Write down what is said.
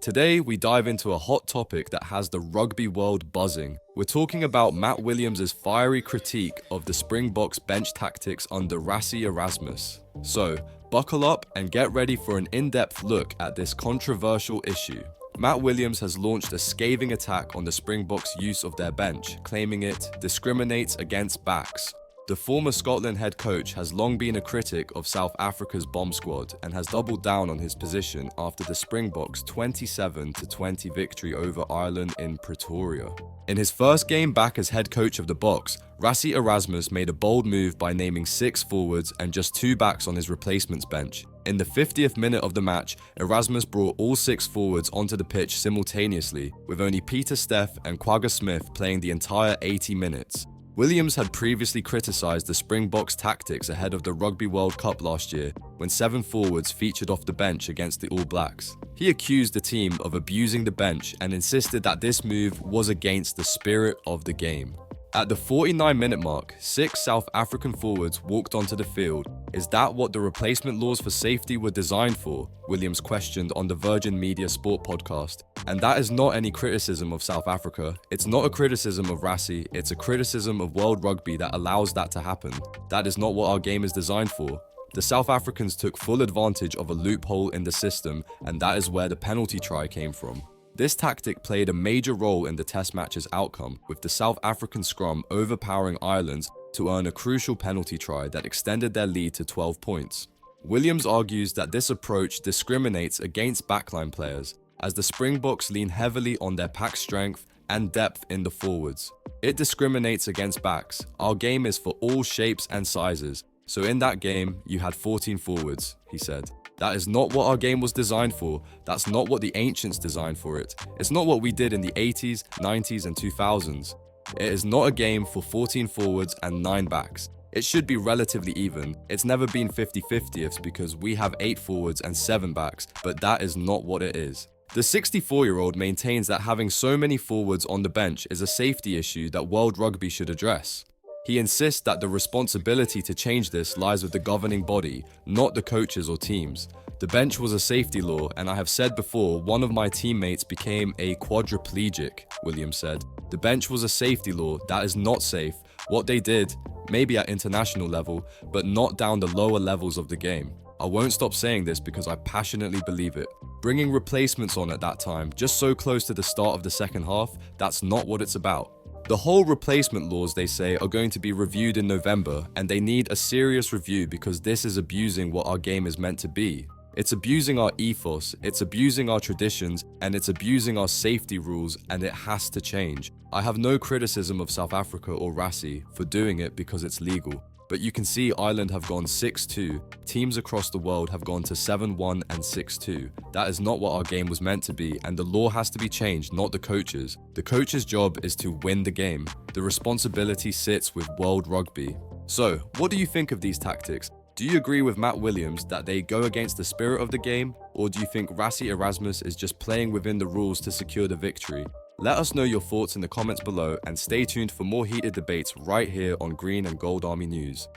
Today, we dive into a hot topic that has the rugby world buzzing. We're talking about Matt Williams' fiery critique of the Springboks bench tactics under Rassie Erasmus. So, buckle up and get ready for an in-depth look at this controversial issue. Matt Williams has launched a scathing attack on the Springboks' use of their bench, claiming it discriminates against backs. The former Scotland head coach has long been a critic of South Africa's bomb squad and has doubled down on his position after the Springboks' 27-20 victory over Ireland in Pretoria. In his first game back as head coach of the Boks, Rassie Erasmus made a bold move by naming 6 forwards and just 2 backs on his replacements bench. In the 50th minute of the match, Erasmus brought all 6 forwards onto the pitch simultaneously, with only Peter Steff and Quagga Smith playing the entire 80 minutes. Williams had previously criticised the Springboks' tactics ahead of the Rugby World Cup last year when 7 forwards featured off the bench against the All Blacks. He accused the team of abusing the bench and insisted that this move was against the spirit of the game. At the 49-minute mark, 6 South African forwards walked onto the field. Is that what the replacement laws for safety were designed for? Williams questioned on the Virgin Media Sport podcast. And that is not any criticism of South Africa. It's not a criticism of Rassie, it's a criticism of World Rugby that allows that to happen. That is not what our game is designed for. The South Africans took full advantage of a loophole in the system, and that is where the penalty try came from. This tactic played a major role in the test match's outcome, with the South African scrum overpowering Ireland's to earn a crucial penalty try that extended their lead to 12 points. Williams argues that this approach discriminates against backline players, as the Springboks lean heavily on their pack strength and depth in the forwards. It discriminates against backs. Our game is for all shapes and sizes, so in that game, you had 14 forwards, he said. That is not what our game was designed for. That's not what the ancients designed for it. It's not what we did in the 80s, 90s, and 2000s. It is not a game for 14 forwards and 9 backs. It should be relatively even. It's never been 50-50 because we have 8 forwards and 7 backs, but that is not what it is. The 64-year-old maintains that having so many forwards on the bench is a safety issue that World Rugby should address. He insists that the responsibility to change this lies with the governing body, not the coaches or teams. The bench was a safety law, and I have said before, one of my teammates became a quadriplegic, Williams said. The bench was a safety law. That is not safe. What they did, maybe at international level, but not down the lower levels of the game. I won't stop saying this because I passionately believe it. Bringing replacements on at that time, just so close to the start of the second half, that's not what it's about. The whole replacement laws, they say, are going to be reviewed in November, and they need a serious review because this is abusing what our game is meant to be. It's abusing our ethos, it's abusing our traditions, and it's abusing our safety rules, and it has to change. I have no criticism of South Africa or Rassie for doing it because it's legal. But you can see Ireland have gone 6-2, teams across the world have gone to 7-1 and 6-2. That is not what our game was meant to be, and the law has to be changed, not the coaches. The coach's job is to win the game. The responsibility sits with World Rugby. So, what do you think of these tactics? Do you agree with Matt Williams that they go against the spirit of the game, or do you think Rassie Erasmus is just playing within the rules to secure the victory? Let us know your thoughts in the comments below and stay tuned for more heated debates right here on Green and Gold Army News.